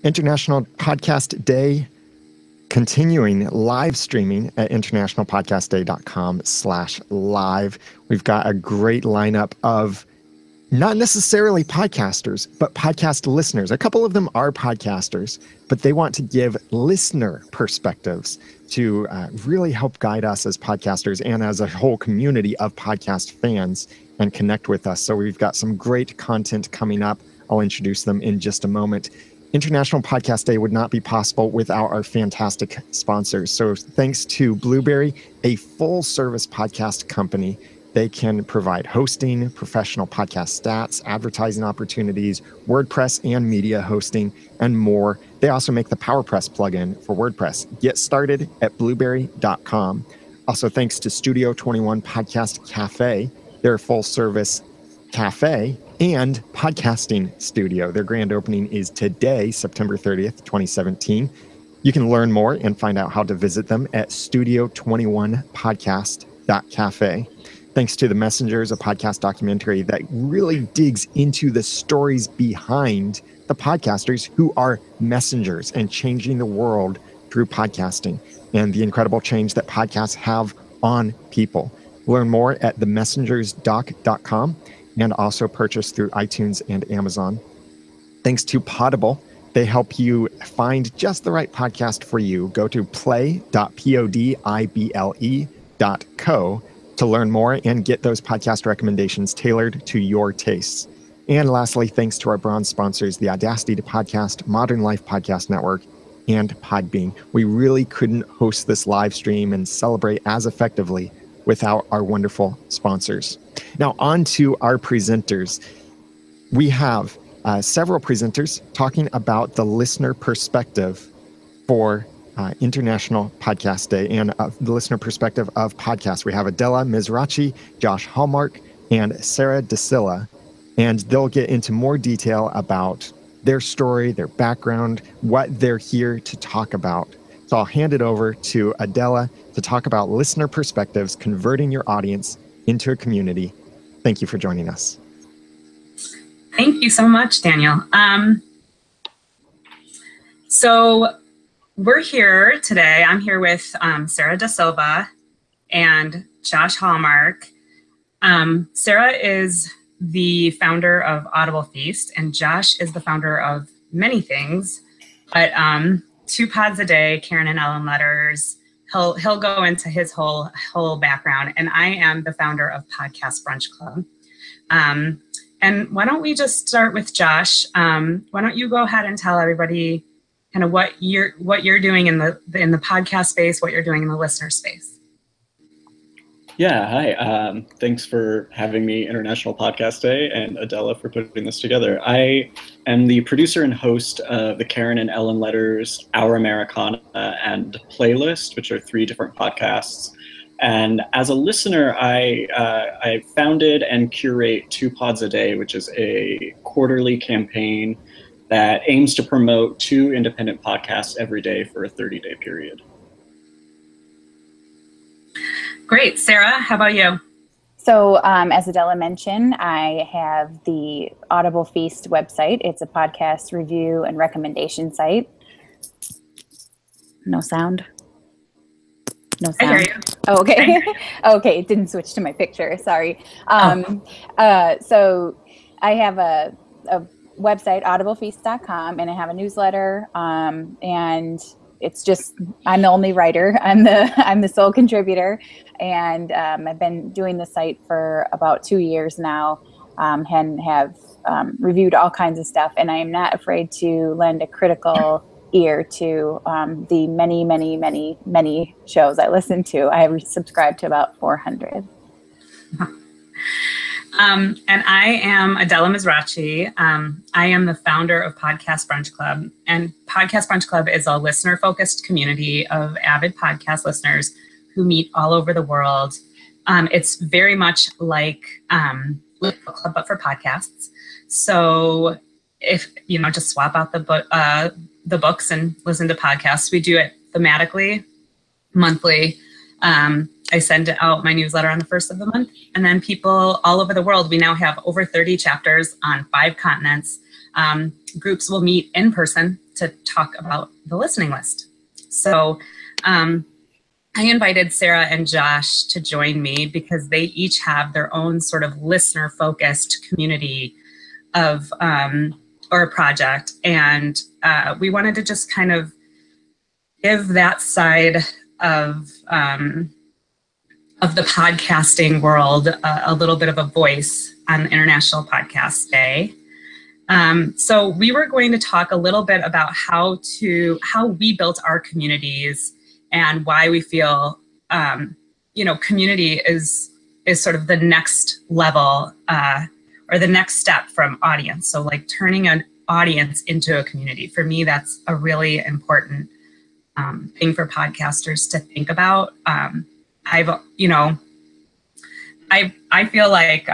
International Podcast Day, continuing live streaming at internationalpodcastday.com/live. We've got a great lineup of not necessarily podcasters, but podcast listeners. A couple of them are podcasters, but they want to give listener perspectives to really help guide us as podcasters and as a whole community of podcast fans and connect with us. So we've got some great content coming up. I'll introduce them in just a moment. International Podcast Day would not be possible without our fantastic sponsors. So thanks to Blueberry, a full-service podcast company. They can provide hosting, professional podcast stats, advertising opportunities, WordPress and media hosting, and more. They also make the PowerPress plugin for WordPress. Get started at blueberry.com. Also, thanks to Studio 21 Podcast Cafe, their full-service cafe and podcasting studio. Their grand opening is today, September 30th, 2017. You can learn more and find out how to visit them at studio21podcast.cafe. Thanks to The Messengers, a podcast documentary that really digs into the stories behind the podcasters who are messengers and changing the world through podcasting and the incredible change that podcasts have on people. Learn more at themessengersdoc.com and also purchase through iTunes and Amazon. Thanks to Audible, they help you find just the right podcast for you. Go to play.podible.co to learn more and get those podcast recommendations tailored to your tastes. And lastly, thanks to our bronze sponsors, the Audacity to Podcast, Modern Life Podcast Network, and Podbean. We really couldn't host this live stream and celebrate as effectively without our wonderful sponsors. Now, on to our presenters. We have several presenters talking about the listener perspective for International Podcast Day and the listener perspective of podcasts. We have Adela Mizrachi, Josh Hallmark, and Sara DaSilva, and they'll get into more detail about their story, their background, what they're here to talk about. So I'll hand it over to Adela to talk about listener perspectives, converting your audience into a community. Thank you for joining us. Thank you so much, Daniel. So we're here today. I'm here with Sara DaSilva and Josh Hallmark. Sara is the founder of Audible Feast, and Josh is the founder of many things, but 2 pods a day, Karen and Ellen letters. He'll go into his whole background, and I am the founder of Podcast Brunch Club. And why don't we just start with Josh? Why don't you go ahead and tell everybody kind of what you're doing in the podcast space, what you're doing in the listener space. Yeah, hi. Thanks for having me, International Podcast Day, and Adela for putting this together. I am the producer and host of the Karen and Ellen Letters, Our Americana, and Playlist, which are 3 different podcasts. And as a listener, I founded and curate 2 Pods a Day, which is a quarterly campaign that aims to promote 2 independent podcasts every day for a 30-day period. Great. Sara, how about you? So as Adela mentioned, I have the Audible Feast website. It's a podcast review and recommendation site. No sound? No sound? I hear you. Oh, okay. Okay, it didn't switch to my picture. Sorry. So I have a website, audiblefeast.com, and I have a newsletter, and it's just, I'm the only writer. I'm the sole contributor, and I've been doing the site for about 2 years now, and have reviewed all kinds of stuff. And I am not afraid to lend a critical ear to the many, many, many, many shows I listen to. I have subscribed to about 400. And I am Adela Mizrachi. I am the founder of Podcast Brunch Club. And Podcast Brunch Club is a listener-focused community of avid podcast listeners who meet all over the world. It's very much like Book Club, but for podcasts. So if, just swap out the books and listen to podcasts. We do it thematically, monthly. I send out my newsletter on the 1st of the month, and then people all over the world, we now have over 30 chapters on 5 continents. Groups will meet in person to talk about the listening list. So I invited Sara and Josh to join me because they each have their own sort of listener-focused community of or a project, and we wanted to just kind of give that side of the podcasting world a little bit of a voice on International Podcast Day. So we were going to talk a little bit about how we built our communities and why we feel, community is sort of the next level or the next step from audience. So like turning an audience into a community. For me, that's a really important thing for podcasters to think about. I feel like,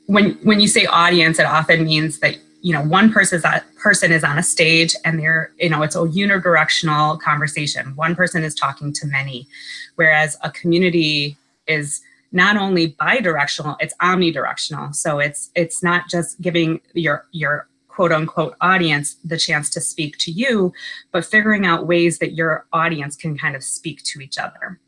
when you say audience, it often means that, one person is on a stage and they're, it's a unidirectional conversation. One person is talking to many, whereas a community is not only bidirectional, it's omnidirectional. So it's not just giving your quote unquote audience the chance to speak to you, but figuring out ways that your audience can kind of speak to each other.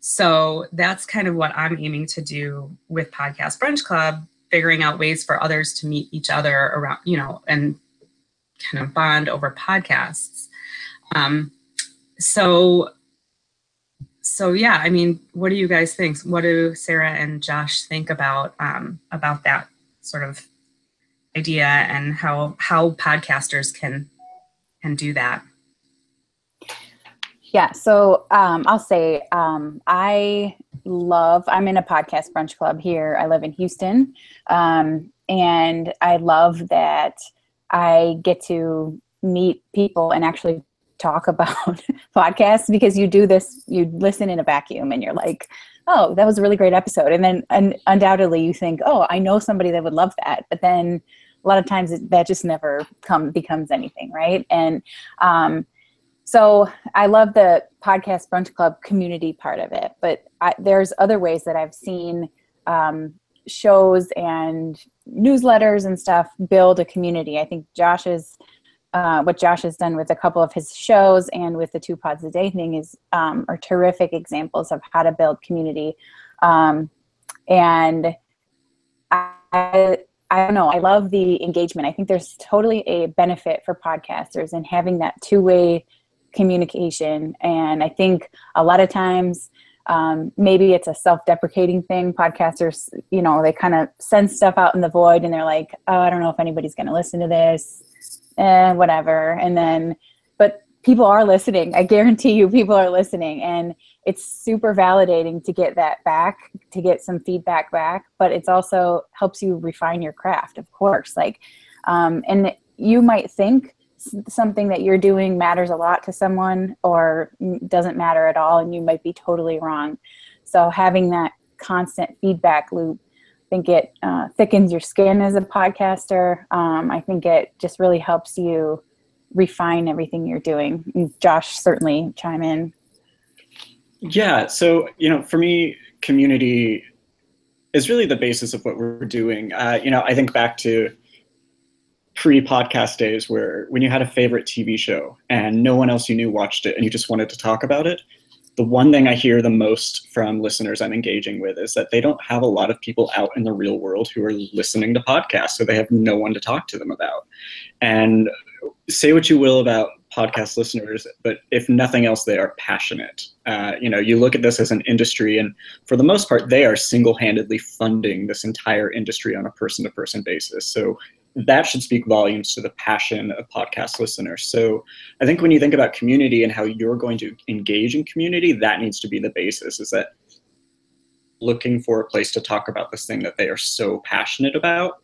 So that's kind of what I'm aiming to do with Podcast Brunch Club, figuring out ways for others to meet each other around, and kind of bond over podcasts. So yeah, I mean, what do you guys think? What do Sara and Josh think about that sort of idea and how podcasters can do that? Yeah, so I'll say I'm in a podcast brunch club here. I live in Houston, and I love that I get to meet people and actually talk about podcasts, because you do this, you listen in a vacuum and you're like, oh, that was a really great episode. And then undoubtedly you think, oh, I know somebody that would love that. But then a lot of times that just never becomes anything, right? And so I love the Podcast Brunch Club community part of it, but there's other ways that I've seen shows and newsletters and stuff build a community. I think what Josh has done with a couple of his shows and with the 2 pods a day thing are terrific examples of how to build community. And I don't know, I love the engagement. I think there's totally a benefit for podcasters in having that two-way communication. And I think a lot of times, maybe it's a self-deprecating thing. Podcasters, they kind of send stuff out in the void and they're like, oh, I don't know if anybody's going to listen to this, whatever. But people are listening. I guarantee you people are listening. And it's super validating to get that back, to get some feedback back, but it's also helps you refine your craft, of course. And you might think something that you're doing matters a lot to someone or doesn't matter at all, and you might be totally wrong. So having that constant feedback loop, I think it thickens your skin as a podcaster. I think it just really helps you refine everything you're doing. And Josh, certainly chime in. Yeah, so for me, community is really the basis of what we're doing. I think back to pre-podcast days when you had a favorite TV show and no one else you knew watched it and you just wanted to talk about it. The one thing I hear the most from listeners I'm engaging with is that they don't have a lot of people out in the real world who are listening to podcasts, so they have no one to talk to them about. And say what you will about podcast listeners, but if nothing else, they are passionate. You look at this as an industry, and for the most part, they are single-handedly funding this entire industry on a person-to-person basis. So that should speak volumes to the passion of podcast listeners. So I think when you think about community and how you're going to engage in community, that needs to be the basis, is that looking for a place to talk about this thing that they are so passionate about.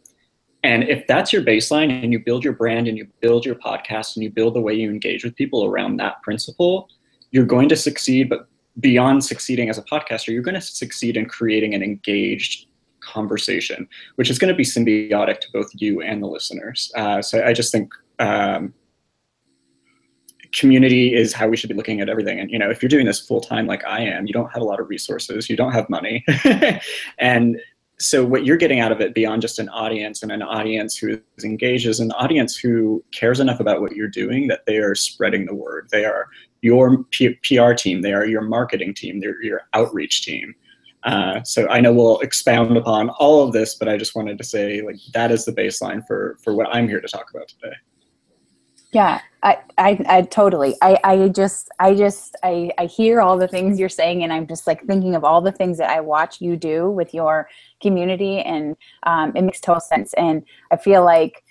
And if that's your baseline and you build your brand and you build your podcast and you build the way you engage with people around that principle, you're going to succeed. But beyond succeeding as a podcaster, you're going to succeed in creating an engaged conversation, which is going to be symbiotic to both you and the listeners. So I just think community is how we should be looking at everything. And, if you're doing this full time like I am, you don't have a lot of resources, you don't have money. And so what you're getting out of it beyond just an audience, and an audience who is engaged, is an audience who cares enough about what you're doing that they are spreading the word. They are your PR team. They are your marketing team. They're your outreach team. So I know we'll expound upon all of this, but I just wanted to say, like, that is the baseline for what I'm here to talk about today. Yeah, I totally. I hear all the things you're saying, and I'm just like thinking of all the things that I watch you do with your community, and it makes total sense. And I feel like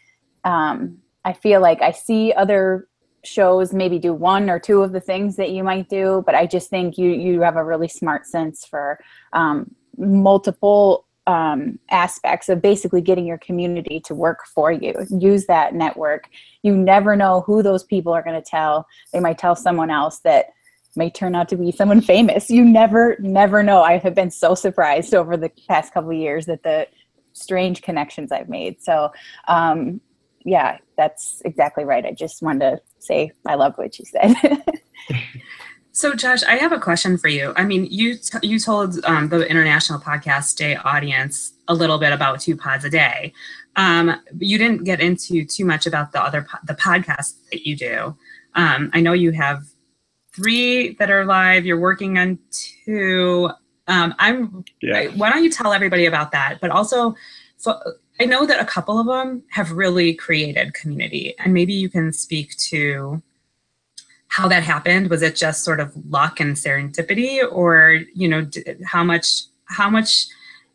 I see other shows maybe do one or two of the things that you might do, but I just think you have a really smart sense for multiple aspects of basically getting your community to work for you. Use that network. You never know who those people are going to tell. They might tell someone else that may turn out to be someone famous. You never know. I have been so surprised over the past couple of years at the strange connections I've made. So yeah, that's exactly right. I just wanted to say I loved what you said. So Josh, I have a question for you. I mean, you told the International Podcast Day audience a little bit about 2 pods a day. You didn't get into too much about the podcasts that you do. I know you have 3 that are live. You're working on 2. Why don't you tell everybody about that? But also, I know that a couple of them have really created community, and maybe you can speak to how that happened. Was it just sort of luck and serendipity, or, you know, how much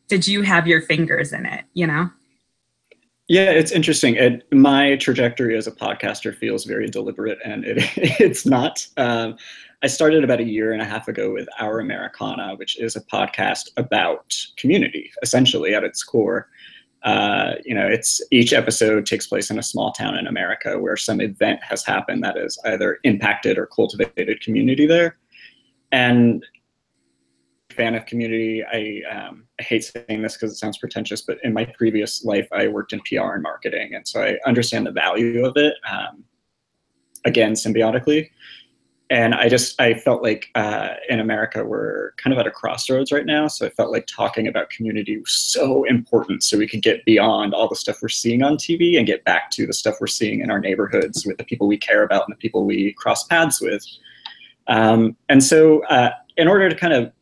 did you have your fingers in it, you know? Yeah, it's interesting. My trajectory as a podcaster feels very deliberate, and it's not. I started about 1.5 years ago with Our Americana, which is a podcast about community, essentially at its core. Each episode takes place in a small town in America where some event has happened that has either impacted or cultivated community there. And fan of community, I hate saying this because it sounds pretentious, but in my previous life, I worked in PR and marketing. And so I understand the value of it, again, symbiotically. And I felt like in America, we're kind of at a crossroads right now. So I felt like talking about community was so important, so we could get beyond all the stuff we're seeing on TV and get back to the stuff we're seeing in our neighborhoods with the people we care about and the people we cross paths with. And so in order to kind of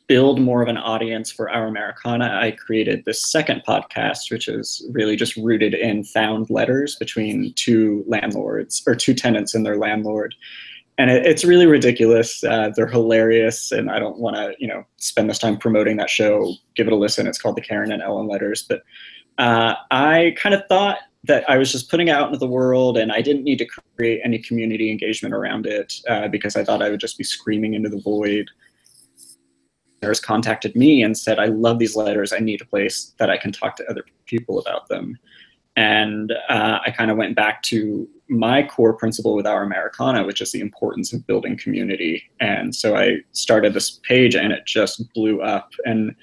build more of an audience for Our Americana, I created this second podcast, which is really just rooted in found letters between 2 landlords, or 2 tenants and their landlord. And it's really ridiculous. They're hilarious, and I don't want to, spend this time promoting that show. Give it a listen. It's called The Karen and Ellen Letters. But I kind of thought that I was just putting it out into the world, and I didn't need to create any community engagement around it because I thought I would just be screaming into the void. Listeners contacted me and said, I love these letters. I need a place that I can talk to other people about them. And I kind of went back to my core principle with Our Americana, which is the importance of building community. And so I started this page, and it just blew up. And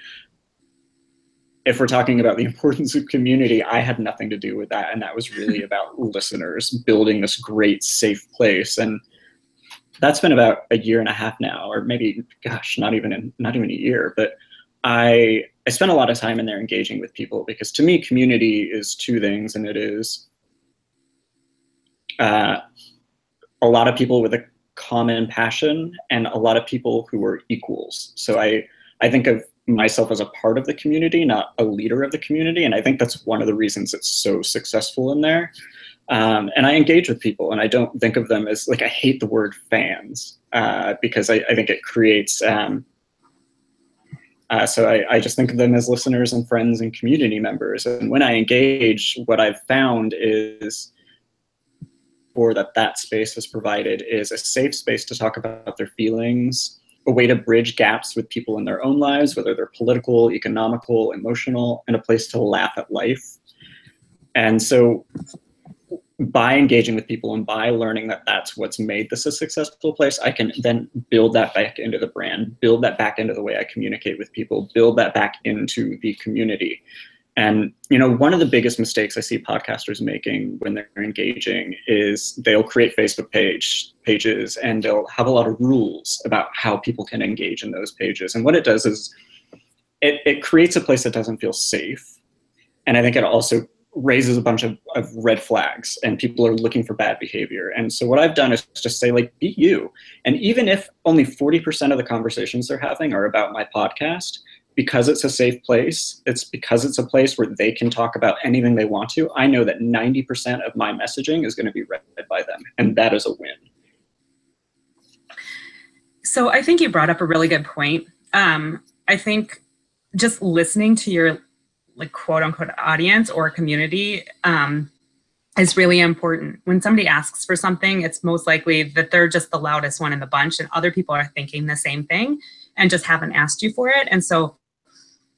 if we're talking about the importance of community, I had nothing to do with that. And that was really about listeners building this great, safe place. And that's been about 1.5 years now, or maybe, gosh, not even a year. But I spent a lot of time in there engaging with people, because to me, community is 2 things, and it is a lot of people with a common passion and a lot of people who are equals. So I think of myself as a part of the community, not a leader of the community. And I think that's one of the reasons it's so successful in there. And I engage with people, and I don't think of them as, like, I hate the word fans because I think it creates, so I just think of them as listeners and friends and community members. And when I engage, what I've found is, or that space has provided, is a safe space to talk about their feelings, a way to bridge gaps with people in their own lives, whether they're political, economical, emotional, and a place to laugh at life. And so by engaging with people and by learning that that's what's made this a successful place, I can then build that back into the brand, build that back into the way I communicate with people, build that back into the community. And, one of the biggest mistakes I see podcasters making when they're engaging is they'll create Facebook pages and they'll have a lot of rules about how people can engage in those pages. And what it does is it creates a place that doesn't feel safe. And I think it also raises a bunch of red flags, and people are looking for bad behavior. And so what I've done is just say, like, be you. And even if only 40% of the conversations they're having are about my podcast, because it's a safe place, because it's a place where they can talk about anything they want to, I know that 90% of my messaging is going to be read by them. And that is a win. So I think you brought up a really good point. I think just listening to your, like, quote unquote audience or community is really important. When somebody asks for something, it's most likely that they're just the loudest one in the bunch and other people are thinking the same thing and just haven't asked you for it. And so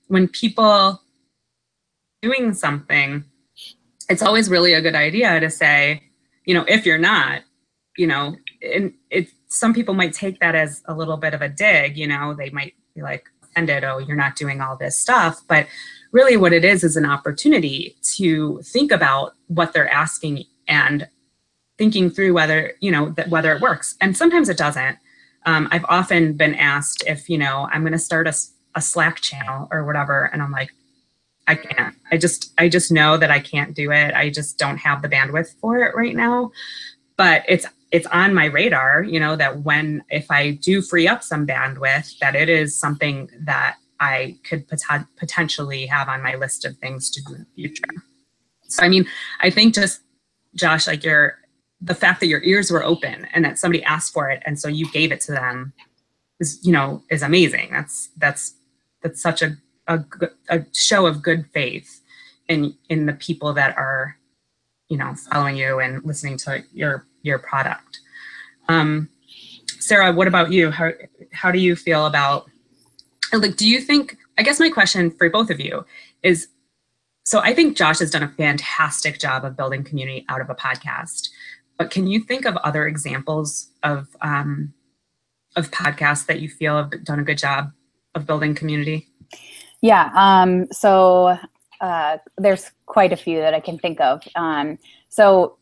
when people doing something, it's always really a good idea to say, you know, if you're not, you know, and some people might take that as a little bit of a dig, you know, they might be like offended, oh, you're not doing all this stuff. But really what it is an opportunity to think about what they're asking and thinking through whether, you know, whether it works. And sometimes it doesn't. I've often been asked if, you know, I'm going to start a Slack channel or whatever. And I'm like, I can't. I just know that I can't do it. I just don't have the bandwidth for it right now. But it's on my radar, you know, that if I do free up some bandwidth, that it is something that I could potentially have on my list of things to do in the future. So, I mean, I think just, Josh, like the fact that your ears were open and that somebody asked for it and so you gave it to them is, you know, is amazing. That's such a show of good faith in the people that are, you know, following you and listening to your product. Sara, what about you? How do you feel about, like, do you think, I guess my question for both of you is, so I think Josh has done a fantastic job of building community out of a podcast, but can you think of other examples of podcasts that you feel have done a good job of building community? Yeah. So there's quite a few that I can think of. So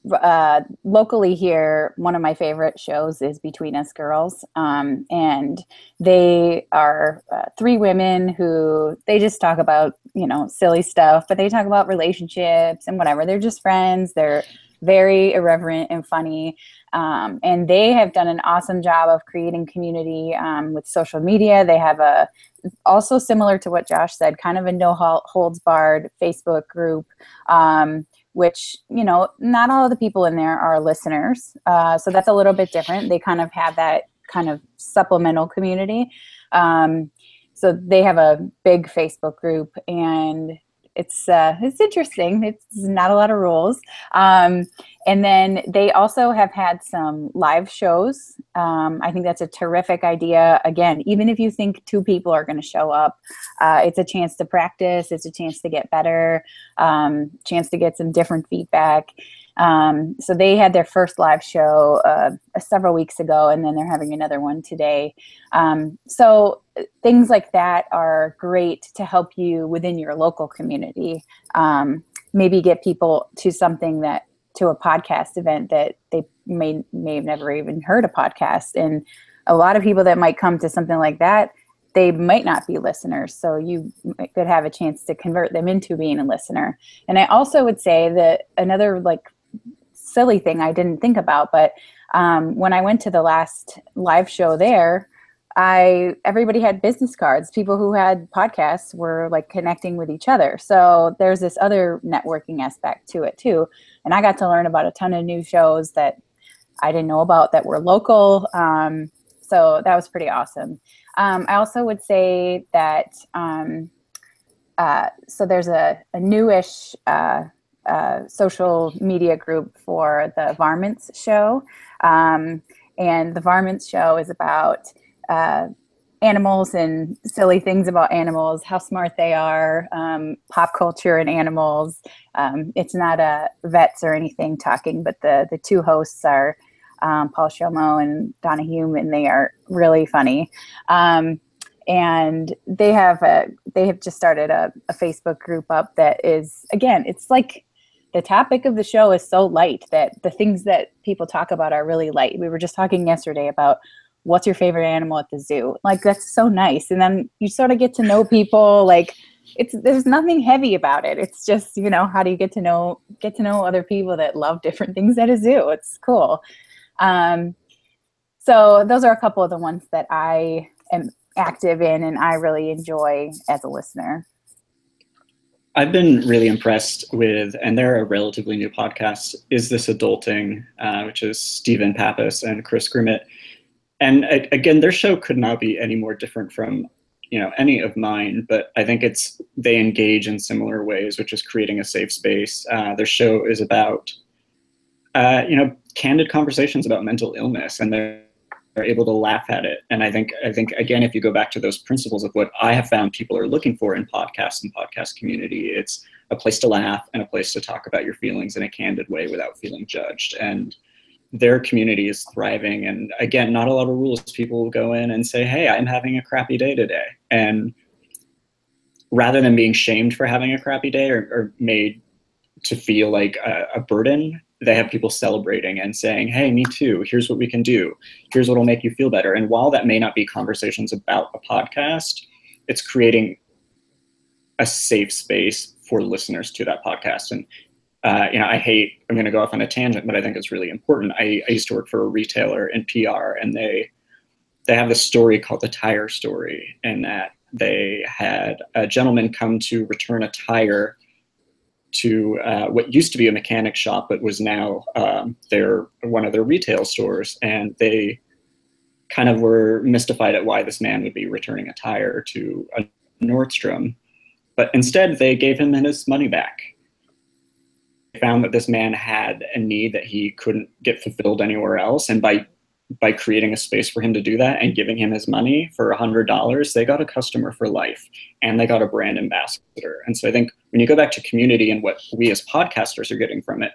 locally here, one of my favorite shows is Between Us Girls. And they are three women who, they just talk about, you know, silly stuff, but they talk about relationships and whatever. They're just friends. They're very irreverent and funny. And they have done an awesome job of creating community with social media. They have also similar to what Josh said, kind of a no holds barred Facebook group, which, you know, not all of the people in there are listeners. So that's a little bit different. They kind of have that kind of supplemental community. So they have a big Facebook group, and it's interesting. It's not a lot of rules. And then they also have had some live shows. I think that's a terrific idea. Again, even if you think two people are going to show up, it's a chance to practice. It's a chance to get better, chance to get some different feedback. So they had their first live show several weeks ago, and then they're having another one today. So things like that are great to help you within your local community. Maybe get people to a podcast event that they may have never even heard a podcast. And a lot of people that might come to something like that, they might not be listeners. So you could have a chance to convert them into being a listener. And I also would say that another, like, silly thing I didn't think about, but when I went to the last live show there, everybody had business cards. People who had podcasts were, like, connecting with each other. So there's this other networking aspect to it too. And I got to learn about a ton of new shows that I didn't know about that were local. So that was pretty awesome. I also would say that, so there's a newish social media group for the Varmints Show. And the Varmints Show is about animals and silly things about animals, how smart they are, pop culture and animals. It's not vets or anything talking, but the two hosts are Paul Shomo and Donna Hume, and they are really funny. And they have just started a Facebook group up that is, again, it's like the topic of the show is so light that the things that people talk about are really light. We were just talking yesterday about what's your favorite animal at the zoo? Like, that's so nice. And then you sort of get to know people. Like, there's nothing heavy about it. It's just, you know, how do you get to know other people that love different things at a zoo? It's cool. So those are a couple of the ones that I am active in and I really enjoy as a listener. I've been really impressed with, and they're a relatively new podcast, Is This Adulting, which is Stephen Pappas and Chris Grimmett. And again, their show could not be any more different from, you know, any of mine, but I think they engage in similar ways, which is creating a safe space. Their show is about, you know, candid conversations about mental illness, and they're able to laugh at it. And I think again, if you go back to those principles of what I have found people are looking for in podcasts and podcast community, it's a place to laugh and a place to talk about your feelings in a candid way without feeling judged. And their community is thriving. And again, not a lot of rules. People will go in and say, hey, I'm having a crappy day today. And rather than being shamed for having a crappy day or made to feel like a burden, they have people celebrating and saying, hey, me too. Here's what we can do. Here's what will make you feel better. And while that may not be conversations about a podcast, it's creating a safe space for listeners to that podcast. And, you know, I'm going to go off on a tangent, but I think it's really important. I used to work for a retailer in PR, and they have this story called the tire story, in that they had a gentleman come to return a tire to what used to be a mechanic shop, but was now one of their retail stores. And they kind of were mystified at why this man would be returning a tire to a Nordstrom. But instead, they gave him his money back. They found that this man had a need that he couldn't get fulfilled anywhere else. And by creating a space for him to do that and giving him his money for $100, they got a customer for life, and they got a brand ambassador. And so I think when you go back to community and what we as podcasters are getting from it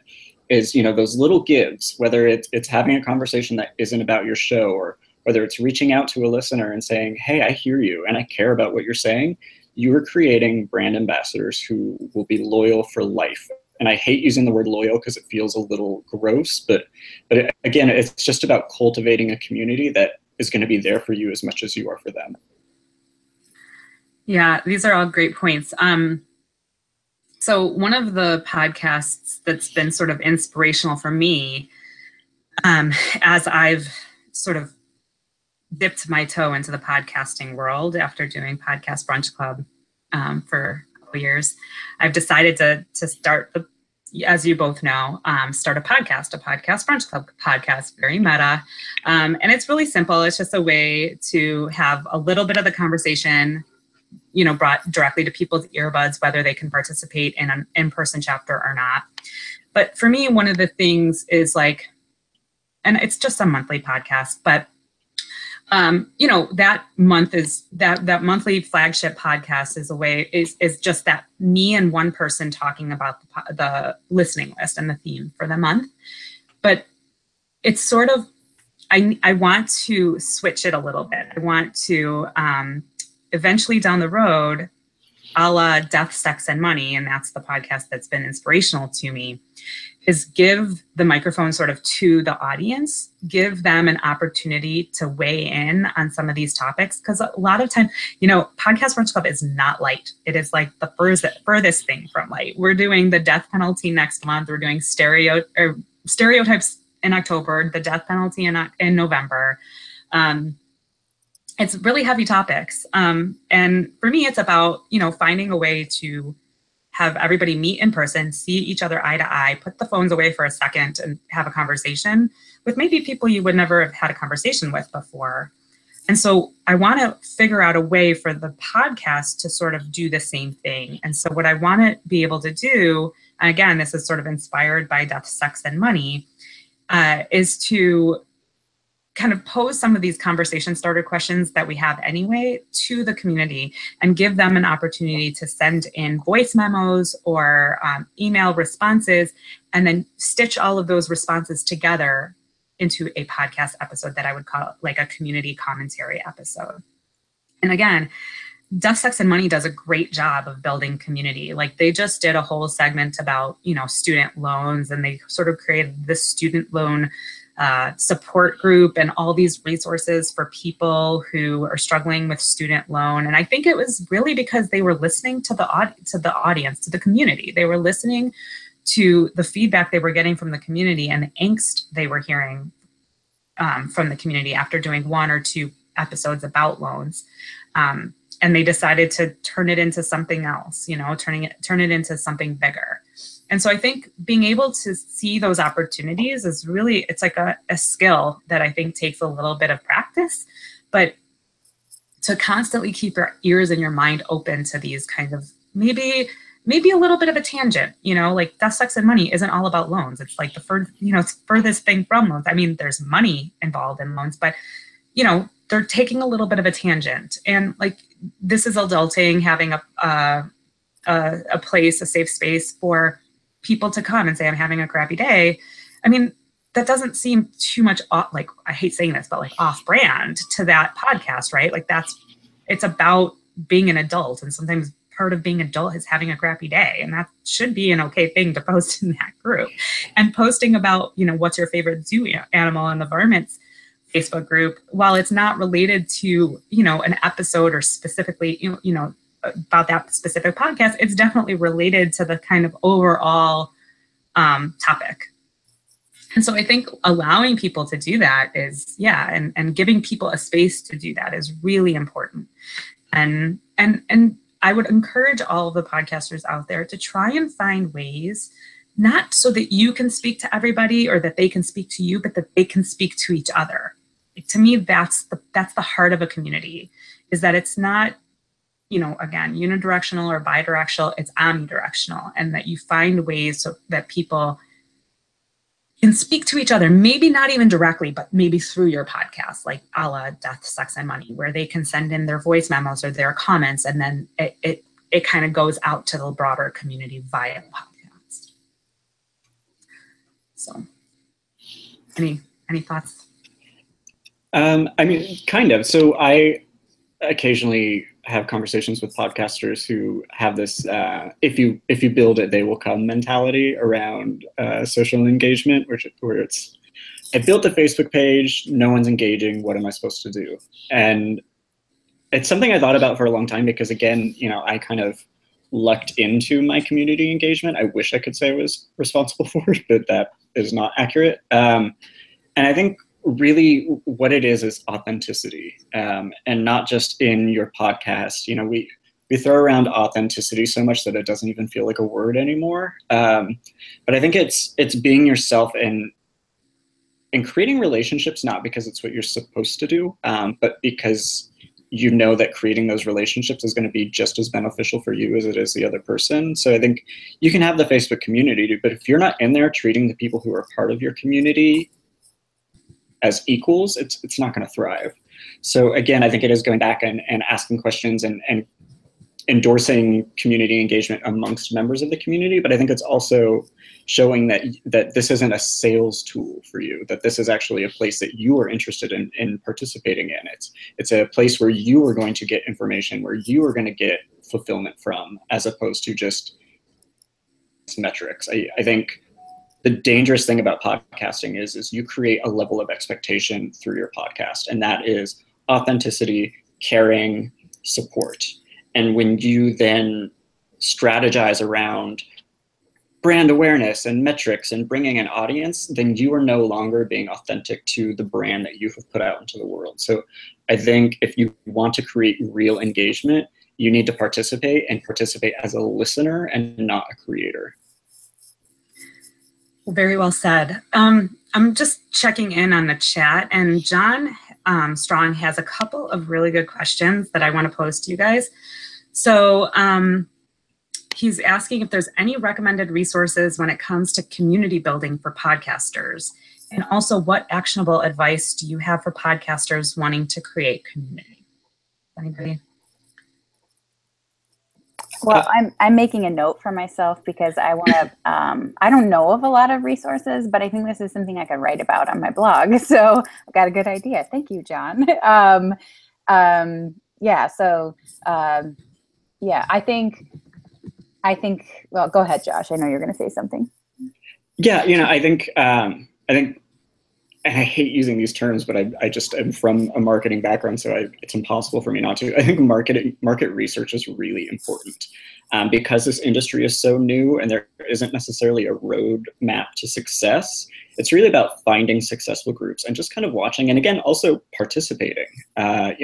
is, you know, those little gives, whether it's having a conversation that isn't about your show, or whether it's reaching out to a listener and saying, hey, I hear you and I care about what you're saying, you are creating brand ambassadors who will be loyal for life. And I hate using the word loyal because it feels a little gross, but again, it's just about cultivating a community that is going to be there for you as much as you are for them. Yeah, these are all great points. So one of the podcasts that's been sort of inspirational for me, as I've sort of dipped my toe into the podcasting world after doing Podcast Brunch Club for years, I've decided to start, as you both know, start a podcast Brunch Club podcast, very meta. And it's really simple. It's just a way to have a little bit of the conversation, you know, brought directly to people's earbuds, whether they can participate in an in-person chapter or not. But for me, one of the things is like, and it's just a monthly podcast, but you know, that monthly flagship podcast is just that me and one person talking about the listening list and the theme for the month. But it's sort of, I want to switch it a little bit. I want to eventually down the road, a la Death, Sex, and Money, and that's the podcast that's been inspirational to me, is give the microphone sort of to the audience, give them an opportunity to weigh in on some of these topics. Because a lot of time, you know, Podcast Brunch Club is not light. It is like the furthest thing from light. We're doing the death penalty next month. We're doing stereotypes in October, the death penalty in November. It's really heavy topics. And for me, it's about, you know, finding a way to have everybody meet in person, see each other eye to eye, put the phones away for a second and have a conversation with maybe people you would never have had a conversation with before. And so I want to figure out a way for the podcast to sort of do the same thing. And so what I want to be able to do, and again, this is sort of inspired by Death, Sex, and Money, is to kind of pose some of these conversation starter questions that we have anyway to the community and give them an opportunity to send in voice memos or email responses, and then stitch all of those responses together into a podcast episode that I would call like a community commentary episode. And again, Death, Sex, and Money does a great job of building community. Like they just did a whole segment about, you know, student loans, and they sort of created this student loan support group and all these resources for people who are struggling with student loan. And I think it was really because they were listening to the audience, to the community. They were listening to the feedback they were getting from the community and the angst they were hearing from the community after doing 1 or 2 episodes about loans. And they decided to turn it into something else, turn it into something bigger. And so I think being able to see those opportunities is really, it's like a skill that I think takes a little bit of practice, but to constantly keep your ears and your mind open to these kind of maybe a little bit of a tangent, like Death, Sex, and Money isn't all about loans. It's like it's furthest thing from loans. I mean, there's money involved in loans, but they're taking a little bit of a tangent. And like, this is adulting, having a place, a safe space for people to come and say, I'm having a crappy day. I mean, that doesn't seem too much like, I hate saying this, but like off brand to that podcast, right? Like it's about being an adult. And sometimes part of being adult is having a crappy day. And that should be an okay thing to post in that group. And posting about, what's your favorite zoo animal in the Varmints Facebook group, while it's not related to, an episode or specifically, about that specific podcast, it's definitely related to the kind of overall topic. And so I think allowing people to do that is, and giving people a space to do that is really important. And I would encourage all of the podcasters out there to try and find ways, not so that you can speak to everybody or that they can speak to you, but that they can speak to each other. To me, that's the heart of a community, is that it's not, again, unidirectional or bidirectional, it's omnidirectional, and that you find ways so that people can speak to each other, maybe not even directly, but maybe through your podcast, like a la Death, Sex, and Money, where they can send in their voice memos or their comments, and then it kind of goes out to the broader community via podcast. So, any thoughts? I mean, kind of. So I occasionally have conversations with podcasters who have this if you build it, they will come mentality around social engagement, where it's, I built a Facebook page, no one's engaging, what am I supposed to do? And it's something I thought about for a long time, because again, I kind of lucked into my community engagement. I wish I could say I was responsible for it, but that is not accurate. And I think really what it is authenticity, and not just in your podcast. We throw around authenticity so much that it doesn't even feel like a word anymore. But I think it's being yourself and creating relationships, not because it's what you're supposed to do, but because that creating those relationships is going to be just as beneficial for you as it is the other person. So I think you can have the Facebook community, but if you're not in there treating the people who are part of your community as equals, it's not going to thrive. So again, I think it is going back and asking questions and endorsing community engagement amongst members of the community. But I think it's also showing that this isn't a sales tool for you, that this is actually a place that you are interested in participating in. It's a place where you are going to get information, where you are going to get fulfillment from, as opposed to just metrics. I think the dangerous thing about podcasting is you create a level of expectation through your podcast, and that is authenticity, caring, support. And when you then strategize around brand awareness and metrics and bringing an audience, then you are no longer being authentic to the brand that you have put out into the world. So I think if you want to create real engagement, you need to participate as a listener and not a creator. Very well said. I'm just checking in on the chat, and John Strong has a couple of really good questions that I want to pose to you guys. So he's asking if there's any recommended resources when it comes to community building for podcasters, and also what actionable advice do you have for podcasters wanting to create community? Anybody? Well, I'm making a note for myself because I want to, I don't know of a lot of resources, but I think this is something I could write about on my blog. So I got a good idea. Thank you, John. I think, well, go ahead, Josh. I know you're going to say something. Yeah, I think and I hate using these terms, but I just am from a marketing background, so it's impossible for me not to. I think market research is really important because this industry is so new and there isn't necessarily a roadmap to success. It's really about finding successful groups and just kind of watching, and again, also participating. I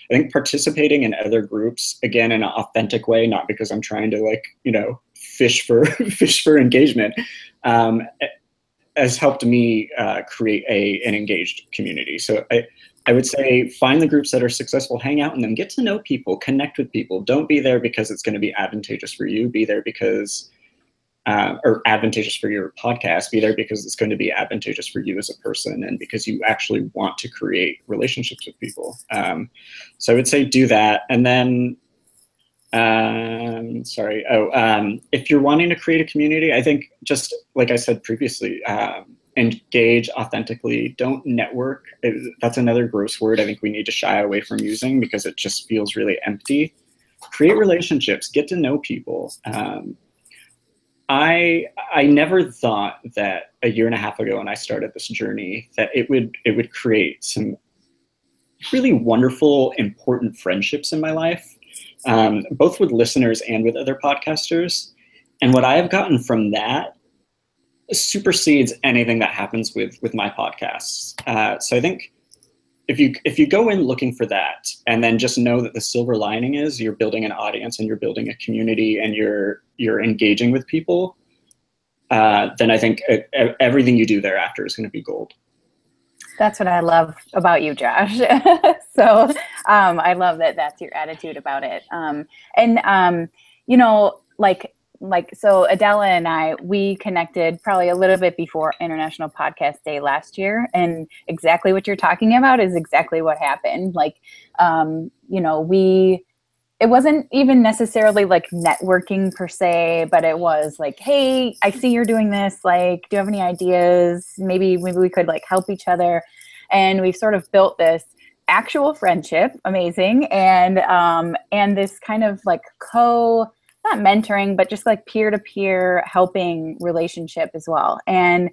think participating in other groups, again, in an authentic way, not because I'm trying to fish for engagement, has helped me create an engaged community. So I would say find the groups that are successful, hang out in them, get to know people, connect with people. Don't be there because it's going to be advantageous for you. Be there because, or advantageous for your podcast. Be there because it's going to be advantageous for you as a person and because you actually want to create relationships with people. So I would say do that. And then, if you're wanting to create a community, I think just like I said previously, engage authentically, don't network. That's another gross word I think we need to shy away from using because it just feels really empty. Create relationships, get to know people. I never thought that a year and a half ago when I started this journey that it would create some really wonderful, important friendships in my life. Both with listeners and with other podcasters. And what I have gotten from that supersedes anything that happens with my podcasts. So I think if you go in looking for that and then just know that the silver lining is you're building an audience and you're building a community and you're engaging with people, then I think everything you do thereafter is going to be gold. That's what I love about you, Josh. So I love that that's your attitude about it. So Adela and I, we connected probably a little bit before International Podcast Day last year. And exactly what you're talking about is exactly what happened. It wasn't even necessarily like networking per se, but it was like, hey, I see you're doing this. Like, do you have any ideas? Maybe we could like help each other. And we've sort of built this actual friendship, amazing. And this kind of like not mentoring, but just like peer-to-peer helping relationship as well. And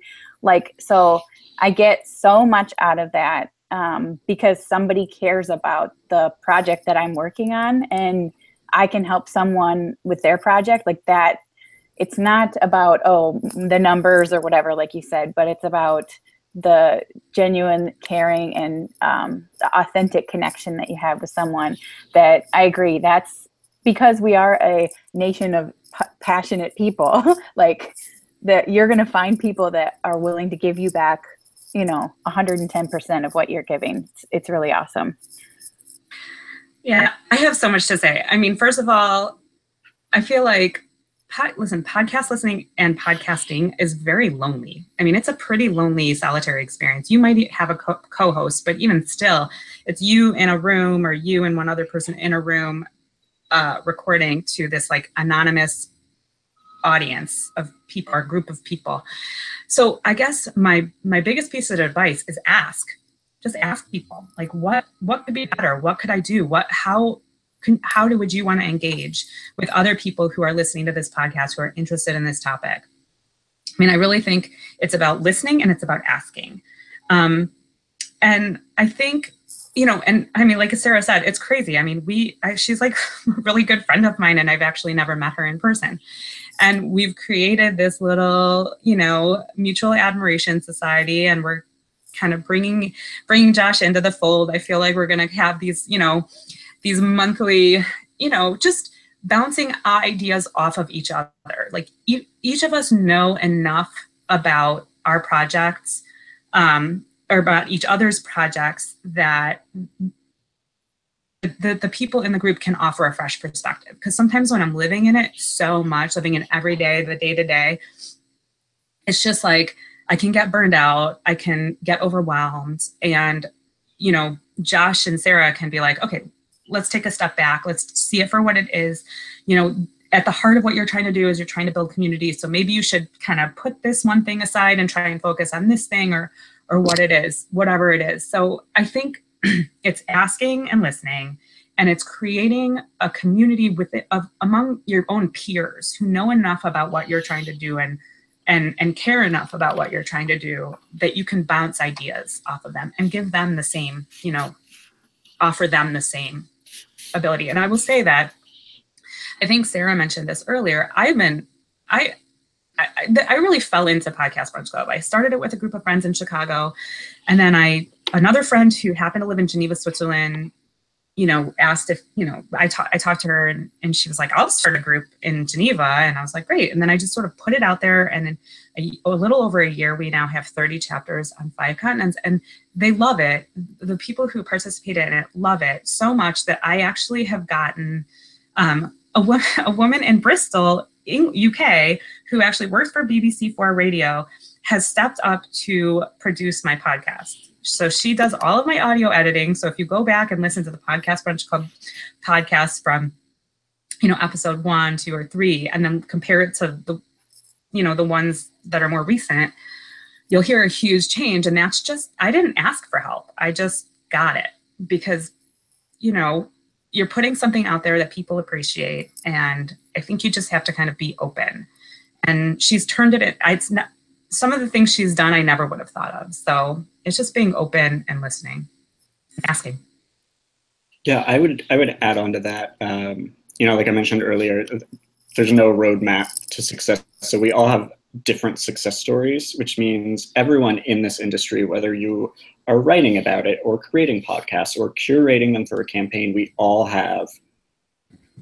so I get so much out of that. Because somebody cares about the project that I'm working on and I can help someone with their project like that. It's not about, the numbers or whatever, like you said, but it's about the genuine caring and the authentic connection that you have with someone that I agree. That's because we are a nation of passionate people, like that you're going to find people that are willing to give you back 110% of what you're giving. It's really awesome. Yeah, I have so much to say. I mean, first of all, I feel like, podcast listening and podcasting is very lonely. I mean, it's a pretty lonely, solitary experience. You might have a co-host, but even still, it's you in a room or you and one other person in a room recording to this like anonymous audience of people or group of people. So I guess my biggest piece of advice is just ask people like, what could be better? What could I do? How would you want to engage with other people who are listening to this podcast, who are interested in this topic? I mean, I really think it's about listening and it's about asking. And I think, and I mean, like Sara said, it's crazy. I mean, she's like a really good friend of mine and I've actually never met her in person. And we've created this little, mutual admiration society, and we're kind of bringing Josh into the fold. I feel like we're going to have these, these monthly, just bouncing ideas off of each other. Like each of us know enough about our projects, or about each other's projects that the people in the group can offer a fresh perspective. Because sometimes when I'm living in it so much, living in every day, the day to day, it's just like I can get burned out. I can get overwhelmed. And, Josh and Sara can be like, okay, let's take a step back. Let's see it for what it is. At the heart of what you're trying to do is you're trying to build community. So maybe you should kind of put this one thing aside and try and focus on this thing or what it is, whatever it is. So I think it's asking and listening, and it's creating a community among your own peers who know enough about what you're trying to do and and care enough about what you're trying to do that you can bounce ideas off of them and give them the same, offer them the same ability. And I will say that I think Sara mentioned this earlier. I really fell into Podcast Brunch Club. I started it with a group of friends in Chicago, and then another friend who happened to live in Geneva, Switzerland, asked if, I talked to her and she was like, I'll start a group in Geneva. And I was like, great. And then I just sort of put it out there. And in a little over a year, we now have 30 chapters on 5 continents, and they love it. The people who participated in it love it so much that I actually have gotten a woman in Bristol, in UK, who actually works for BBC4 Radio, has stepped up to produce my podcast. So she does all of my audio editing. So if you go back and listen to the Podcast Brunch Club podcast from, episode 1, 2, or 3, and then compare it to the ones that are more recent, you'll hear a huge change. And that's just, I didn't ask for help. I just got it because, you're putting something out there that people appreciate. And I think you just have to kind of be open. And she's turned it, some of the things she's done, I never would have thought of. So it's just being open and listening, and asking. Yeah, I would add on to that. Like I mentioned earlier, there's no roadmap to success. So we all have different success stories, which means everyone in this industry, whether you are writing about it or creating podcasts or curating them for a campaign, we all have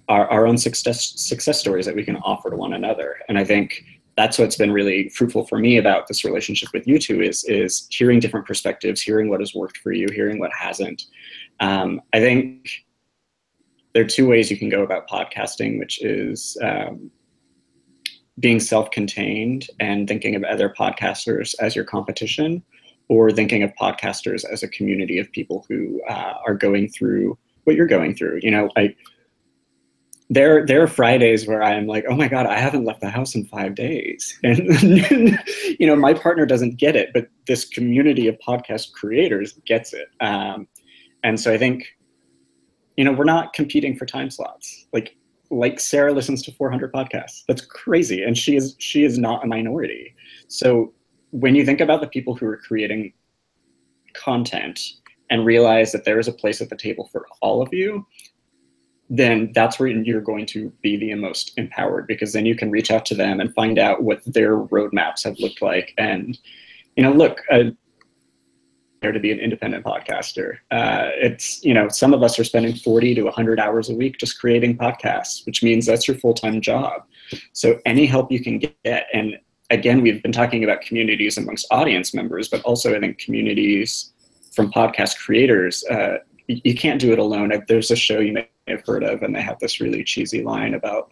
our own success stories that we can offer to one another. And I think that's what's been really fruitful for me about this relationship with you two is hearing different perspectives, hearing what has worked for you, hearing what hasn't. I think there are 2 ways you can go about podcasting, which is being self-contained and thinking of other podcasters as your competition, or thinking of podcasters as a community of people who are going through what you're going through. There are Fridays where I'm like, oh my God, I haven't left the house in 5 days. And, my partner doesn't get it, but this community of podcast creators gets it. And so I think, we're not competing for time slots. Like Sara listens to 400 podcasts. That's crazy. And she is not a minority. So when you think about the people who are creating content and realize that there is a place at the table for all of you, then that's where you're going to be the most empowered, because then you can reach out to them and find out what their roadmaps have looked like. And, there to be an independent podcaster. It's, some of us are spending 40 to 100 hours a week just creating podcasts, which means that's your full-time job. So any help you can get. And again, we've been talking about communities amongst audience members, but also I think communities from podcast creators. You can't do it alone. There's a show you may have heard of, and they have this really cheesy line about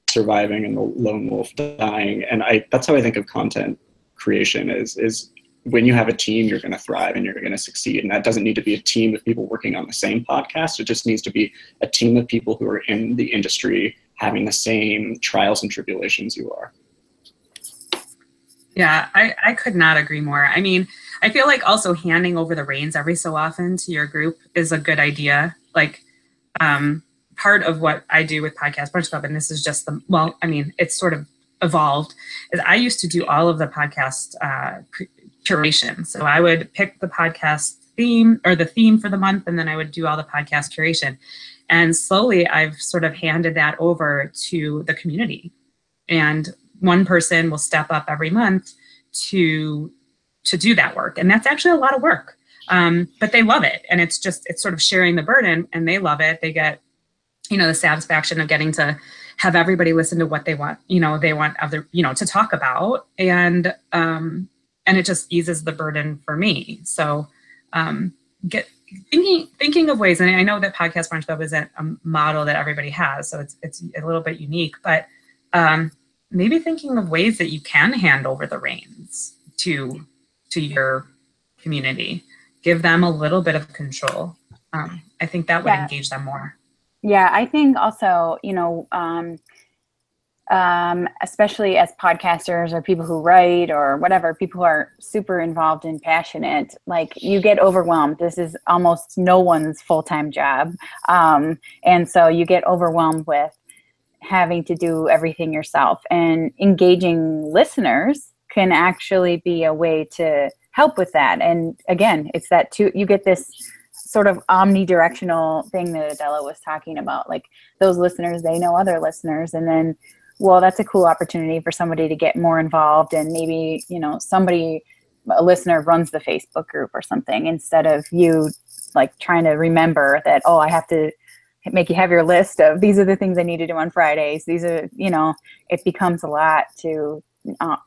surviving and the lone wolf dying. And that's how I think of content creation is when you have a team, you're going to thrive and you're going to succeed. And that doesn't need to be a team of people working on the same podcast. It just needs to be a team of people who are in the industry having the same trials and tribulations you are. Yeah, I could not agree more. I mean, I feel like also handing over the reins every so often to your group is a good idea. Part of what I do with Podcast Brunch Club, and this is just it's sort of evolved, is I used to do all of the podcast curation. So I would pick the podcast theme or the theme for the month, and then I would do all the podcast curation. And slowly I've sort of handed that over to the community. And one person will step up every month to do that work. And that's actually a lot of work. But they love it. And it's sort of sharing the burden, and they love it. They get, the satisfaction of getting to have everybody listen to what they want, they want other, to talk about. And it just eases the burden for me. So thinking of ways, and I know that Podcast Brunch Club isn't a model that everybody has, so it's a little bit unique, but maybe thinking of ways that you can hand over the reins to your community, give them a little bit of control. I think that would engage them more. Yeah, I think also, especially as podcasters or people who write or whatever, people who are super involved and passionate, you get overwhelmed. This is almost no one's full-time job. And so you get overwhelmed with having to do everything yourself. And engaging listeners can actually be a way to help with that. And again, it's that you get this sort of omnidirectional thing that Adela was talking about. Like those listeners, they know other listeners, and then, well, that's a cool opportunity for somebody to get more involved. And maybe, a listener runs the Facebook group or something, instead of you like trying to remember that, oh, I have to make you have your list of these are the things I need to do on Fridays. These are, it becomes a lot to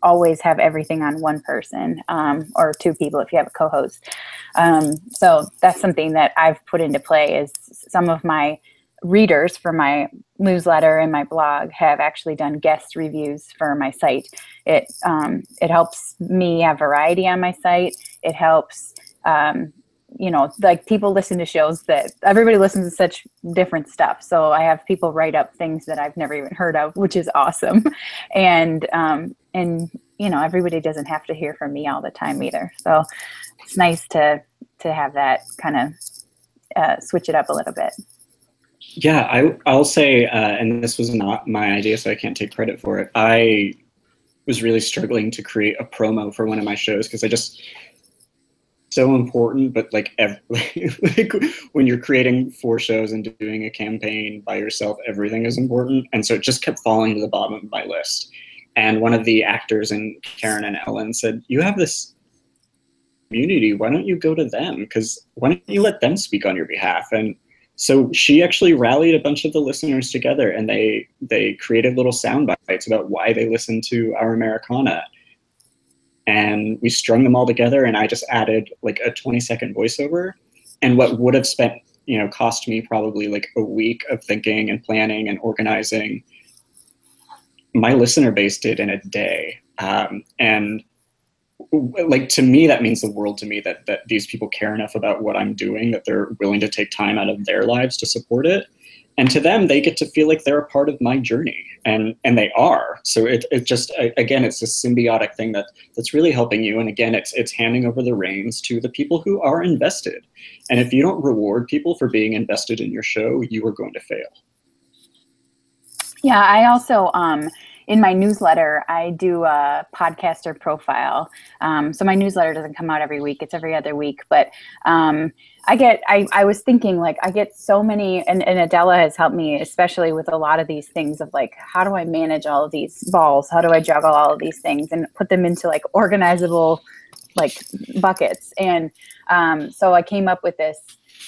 always have everything on one person, or two people if you have a co-host. So that's something that I've put into play. Is some of my readers for my newsletter and my blog have actually done guest reviews for my site. It helps me have variety on my site. It helps, like people listen to shows that everybody listens to such different stuff. So I have people write up things that I've never even heard of, which is awesome. And everybody doesn't have to hear from me all the time either. So it's nice to have that kind of switch it up a little bit. Yeah, I'll say, and this was not my idea, so I can't take credit for it. I was really struggling to create a promo for one of my shows because I just so important, but like when you're creating 4 shows and doing a campaign by yourself, everything is important. And so it just kept falling to the bottom of my list. And one of the actors in Karen and Ellen said, you have this community, why don't you go to them? Because why don't you let them speak on your behalf? And so she actually rallied a bunch of the listeners together, and they created little sound bites about why they listen to Our Americana. And we strung them all together, and I just added like a 20-second voiceover. And what would have cost me probably like a week of thinking and planning and organizing, my listener base did in a day. And like, to me, that means the world to me that these people care enough about what I'm doing that they're willing to take time out of their lives to support it. And to them, they get to feel like they're a part of my journey, and they are. So it just, again, it's this symbiotic thing that's really helping you. And again, it's handing over the reins to the people who are invested. And if you don't reward people for being invested in your show, you are going to fail. Yeah, I also, in my newsletter, I do a podcaster profile. So my newsletter doesn't come out every week. It's every other week. But I was thinking, like, I get so many, and Adela has helped me, especially with a lot of these things of like, how do I manage all of these balls? How do I juggle all of these things and put them into like organizable like buckets? And so I came up with this.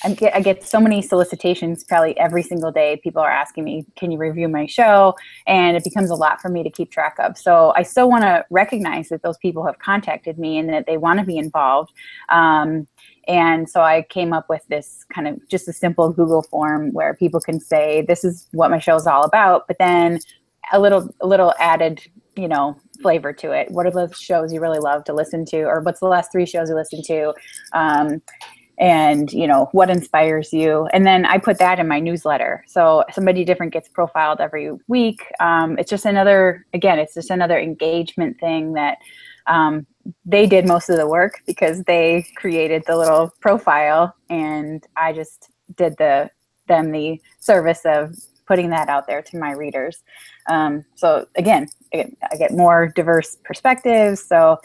I get so many solicitations probably every single day. People are asking me, can you review my show? And it becomes a lot for me to keep track of. So I still want to recognize that those people have contacted me and that they want to be involved. And so I came up with this kind of just a simple Google form where people can say, this is what my show is all about, but then a little added, flavor to it. What are the shows you really love to listen to? Or what's the last 3 shows you listened to? And what inspires you. And then I put that in my newsletter. So somebody different gets profiled every week. It's just another engagement thing that they did most of the work because they created the little profile, and I just did them the service of putting that out there to my readers. So again, I get more diverse perspectives. So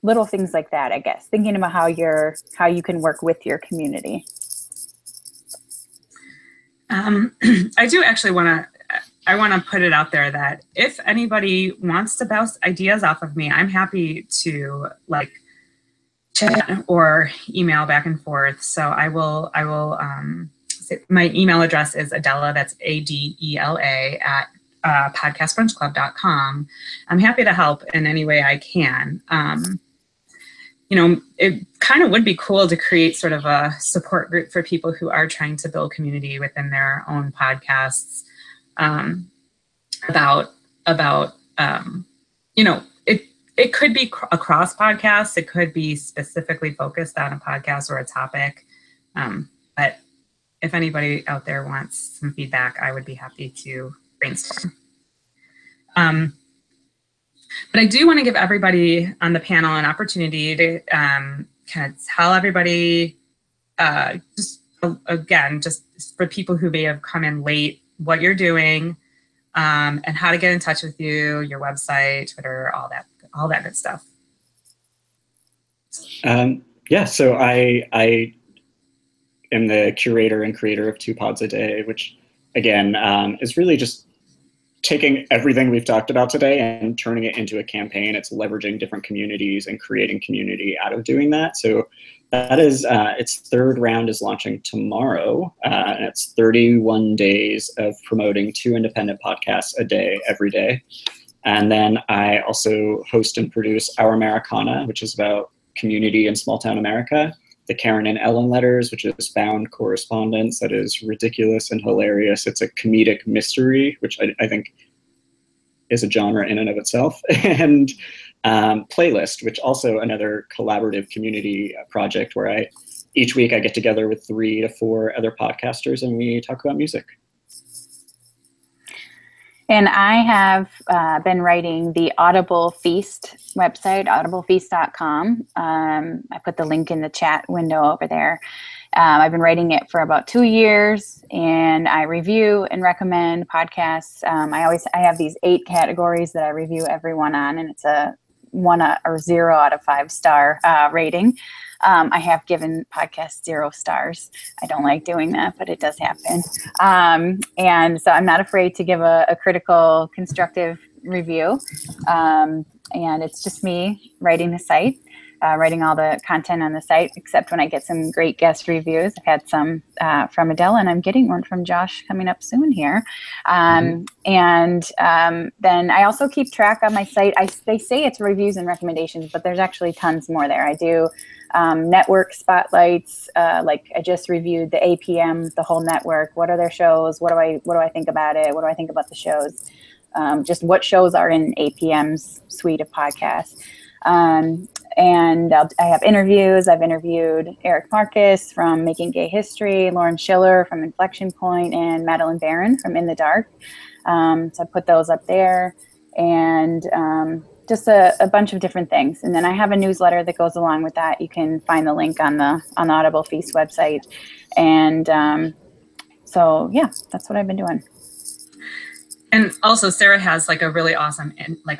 little things like that, I guess, thinking about how you can work with your community. I do actually want to put it out there that if anybody wants to bounce ideas off of me, I'm happy to like chat or email back and forth. So I will my email address is Adela, that's ADELA at podcastbrunchclub.com. I'm happy to help in any way I can. It kind of would be cool to create sort of a support group for people who are trying to build community within their own podcasts. It could be across podcasts. It could be specifically focused on a podcast or a topic. But if anybody out there wants some feedback, I would be happy to brainstorm. But I do want to give everybody on the panel an opportunity to kind of tell everybody, just for people who may have come in late, what you're doing, and how to get in touch with you, your website, Twitter, all that good stuff. Yeah, so I am the curator and creator of 2 Pods a Day, which again is really just taking everything we've talked about today and turning it into a campaign. It's leveraging different communities and creating community out of doing that. So that is, its 3rd round is launching tomorrow. And it's 31 days of promoting 2 independent podcasts a day, every day. And then I also host and produce Our Americana, which is about community in small town America. The Karen and Ellen Letters, which is found correspondence that is ridiculous and hilarious. It's a comedic mystery, which I think is a genre in and of itself. And Playlist, which also another collaborative community project where each week I get together with 3 to 4 other podcasters and we talk about music. And I have been writing the Audible Feast website, audiblefeast.com. I put the link in the chat window over there. I've been writing it for about 2 years, and I review and recommend podcasts. I have these 8 categories that I review everyone on, and it's a 1 or 0 out of 5 star rating. I have given podcasts 0 stars. I don't like doing that, but it does happen. And so I'm not afraid to give a critical, constructive review. And it's just me writing the site, writing all the content on the site, except when I get some great guest reviews. I've had some from Adela, and I'm getting one from Josh coming up soon here. And then I also keep track on my site. They say it's reviews and recommendations, but there's actually tons more there. I do network spotlights. Like I just reviewed the APM, the whole network. What are their shows? What do I think about it? What do I think about the shows? Just what shows are in APM's suite of podcasts. And I have interviews. I've interviewed Eric Marcus from Making Gay History, Lauren Schiller from Inflection Point, and Madeline Barron from In the Dark. So I put those up there, and just a bunch of different things. And then I have a newsletter that goes along with that. You can find the link on the Audible Feast website. And so, yeah, that's what I've been doing. And also Sarah has like a really awesome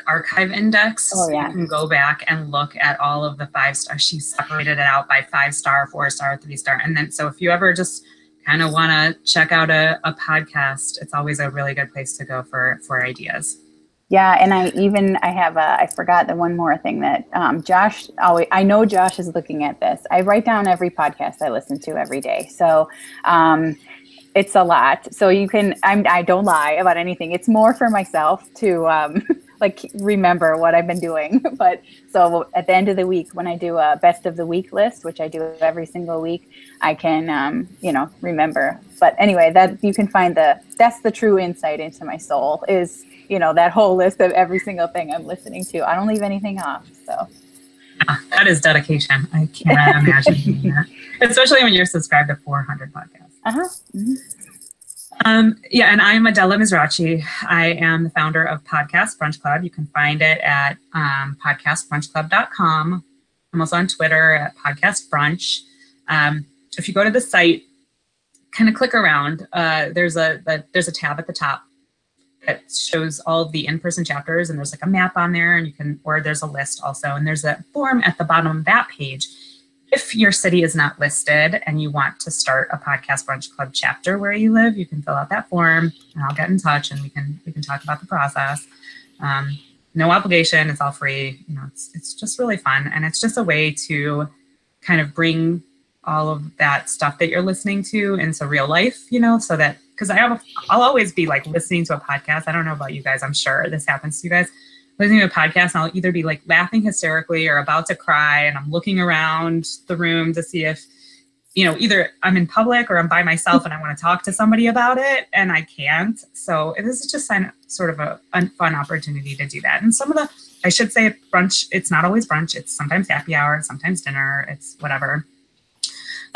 archive index. Oh, yeah. So you can go back and look at all of the 5 stars. She separated it out by 5 star, 4 star, 3 star. And then, so if you ever just kind of want to check out a podcast, it's always a really good place to go for ideas. Yeah, and I forgot the one more thing that Josh, I know Josh is looking at this. I write down every podcast I listen to every day. So it's a lot. So I don't lie about anything. It's more for myself to remember what I've been doing. But so at the end of the week, when I do a best of the week list, which I do every single week, I can, remember. But anyway, that you can find that's the true insight into my soul is, that whole list of every single thing I'm listening to. I don't leave anything off. So yeah, that is dedication. I cannot imagine doing that, especially when you're subscribed to 400 podcasts. Uh-huh. Mm-hmm. Yeah, and I'm Adela Mizrachi. I am the founder of Podcast Brunch Club. You can find it at podcastbrunchclub.com. I'm also on Twitter at Podcast Brunch. If you go to the site, kind of click around, there's a tab at the top that shows all of the in-person chapters, and there's like a map on there, and or there's a list also, and there's a form at the bottom of that page. If your city is not listed and you want to start a Podcast Brunch Club chapter where you live, you can fill out that form, and I'll get in touch, and we can talk about the process. No obligation. It's all free. It's just really fun, and it's just a way to kind of bring all of that stuff that you're listening to into real life. So that because I'll always be like listening to a podcast. I don't know about you guys. I'm sure this happens to you guys. Listening to a podcast, and I'll either be like laughing hysterically or about to cry, and I'm looking around the room to see if, either I'm in public or I'm by myself and I want to talk to somebody about it, and I can't. So this is just sort of a fun opportunity to do that. And I should say brunch, it's not always brunch. It's sometimes happy hour, sometimes dinner, it's whatever.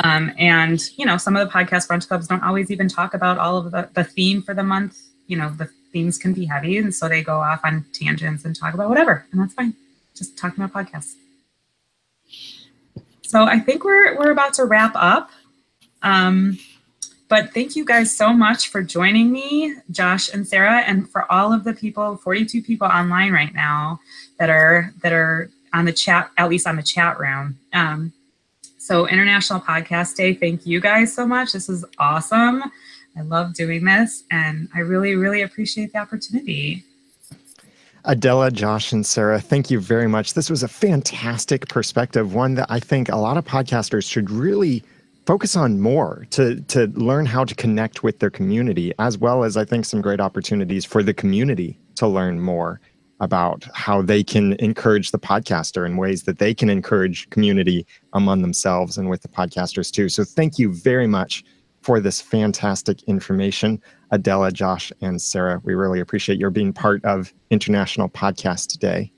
And, some of the podcast brunch clubs don't always even talk about all of the theme for the month. The themes can be heavy, and so they go off on tangents and talk about whatever, and that's fine. Just talking about podcasts. So I think we're about to wrap up. But thank you guys so much for joining me, Josh and Sarah, and for all of the people, 42 people online right now that are on the chat, at least on the chat room. So International Podcast Day, thank you guys so much. This is awesome. I love doing this, and I really, really appreciate the opportunity. Adela, Josh, and Sarah, thank you very much. This was a fantastic perspective, one that I think a lot of podcasters should really focus on more to learn how to connect with their community, as well as I think some great opportunities for the community to learn more about how they can encourage the podcaster in ways that they can encourage community among themselves and with the podcasters too. So thank you very much for this fantastic information. Adela, Josh, and Sarah, we really appreciate your being part of International Podcast Day.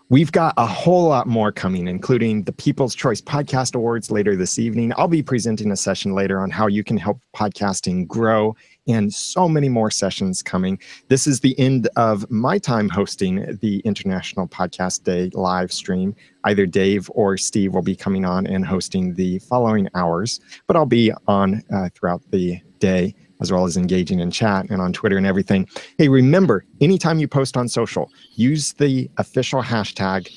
We've got a whole lot more coming, including the People's Choice Podcast Awards later this evening. I'll be presenting a session later on how you can help podcasting grow, and so many more sessions coming. This is the end of my time hosting the International Podcast Day live stream. Either Dave or Steve will be coming on and hosting the following hours, but I'll be on throughout the day, as well as engaging in chat and on Twitter and everything. Hey, remember, anytime you post on social, use the official hashtag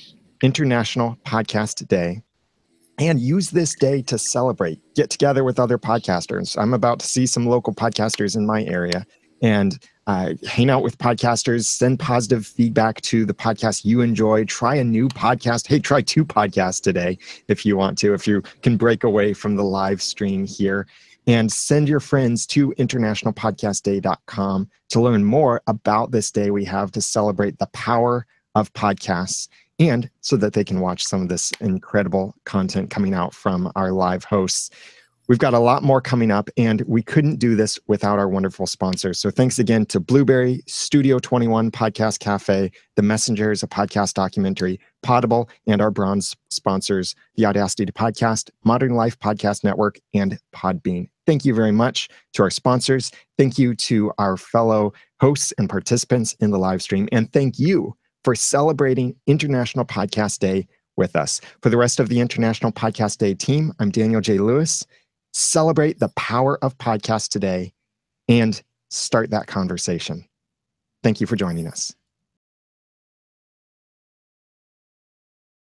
International Podcast Day and use this day to celebrate. Get together with other podcasters. I'm about to see some local podcasters in my area and hang out with podcasters, send positive feedback to the podcast you enjoy, try a new podcast. Hey, try 2 podcasts today if you want to, if you can break away from the live stream here. And send your friends to internationalpodcastday.com to learn more about this day we have to celebrate the power of podcasts, and so that they can watch some of this incredible content coming out from our live hosts. We've got a lot more coming up, and we couldn't do this without our wonderful sponsors. So thanks again to Blueberry, Studio 21 Podcast Cafe, The Messengers, a podcast documentary, Audible, and our bronze sponsors, the Audacity to Podcast, Modern Life Podcast Network, and Podbean. Thank you very much to our sponsors. Thank you to our fellow hosts and participants in the live stream. And thank you for celebrating International Podcast Day with us. For the rest of the International Podcast Day team, I'm Daniel J. Lewis. Celebrate the power of podcasts today and start that conversation. Thank you for joining us.